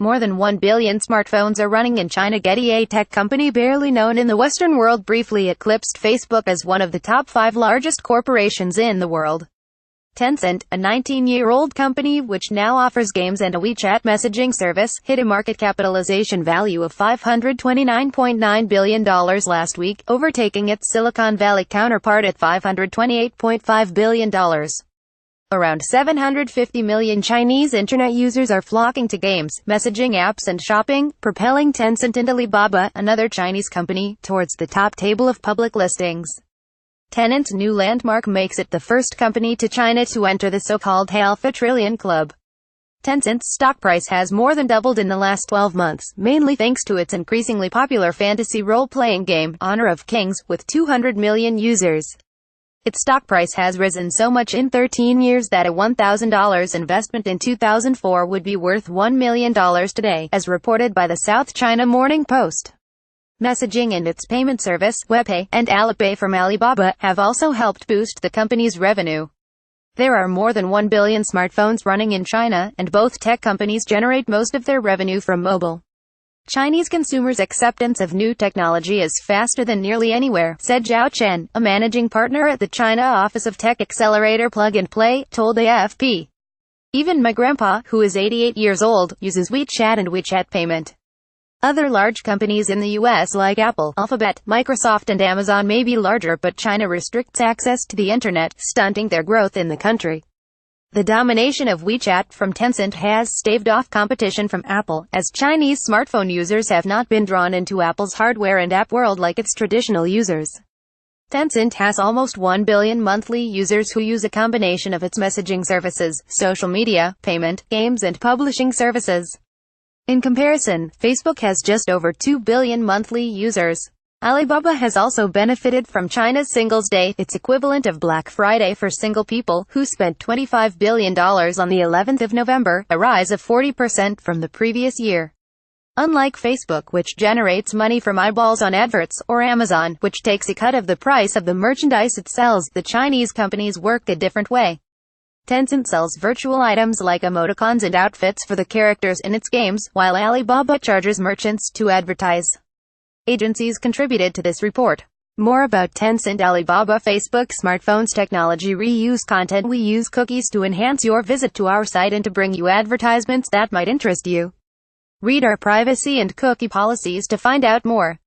More than 1 billion smartphones are running in China. Getty, a tech company barely known in the Western world, briefly eclipsed Facebook as one of the top 5 largest corporations in the world. Tencent, a 19-year-old company which now offers games and a WeChat messaging service, hit a market capitalization value of $529.9 billion last week, overtaking its Silicon Valley counterpart at $528.5 billion. Around 750 million Chinese internet users are flocking to games, messaging apps and shopping, propelling Tencent and Alibaba, another Chinese company, towards the top table of public listings. Tencent's new landmark makes it the first company to China to enter the so-called Alpha Trillion Club. Tencent's stock price has more than doubled in the last 12 months, mainly thanks to its increasingly popular fantasy role-playing game, Honor of Kings, with 200 million users. Its stock price has risen so much in 13 years that a $1,000 investment in 2004 would be worth $1 million today, as reported by the South China Morning Post. Messaging and its payment service, WePay, and Alipay from Alibaba, have also helped boost the company's revenue. There are more than 1 billion smartphones running in China, and both tech companies generate most of their revenue from mobile. Chinese consumers' acceptance of new technology is faster than nearly anywhere, said Zhao Chen, a managing partner at the China Office of Tech Accelerator Plug and Play, told AFP. Even my grandpa, who is 88 years old, uses WeChat and WeChat payment. Other large companies in the US like Apple, Alphabet, Microsoft and Amazon may be larger, but China restricts access to the internet, stunting their growth in the country. The domination of WeChat from Tencent has staved off competition from Apple, as Chinese smartphone users have not been drawn into Apple's hardware and app world like its traditional users. Tencent has almost 1 billion monthly users who use a combination of its messaging services, social media, payment, games and publishing services. In comparison, Facebook has just over 2 billion monthly users. Alibaba has also benefited from China's Singles Day, its equivalent of Black Friday for single people, who spent $25 billion on the 11th of November, a rise of 40% from the previous year. Unlike Facebook, which generates money from eyeballs on adverts, or Amazon, which takes a cut of the price of the merchandise it sells, the Chinese companies work a different way. Tencent sells virtual items like emoticons and outfits for the characters in its games, while Alibaba charges merchants to advertise. Agencies contributed to this report. More about Tencent, Alibaba, Facebook, smartphones, technology, reuse content. We use cookies to enhance your visit to our site and to bring you advertisements that might interest you. Read our privacy and cookie policies to find out more.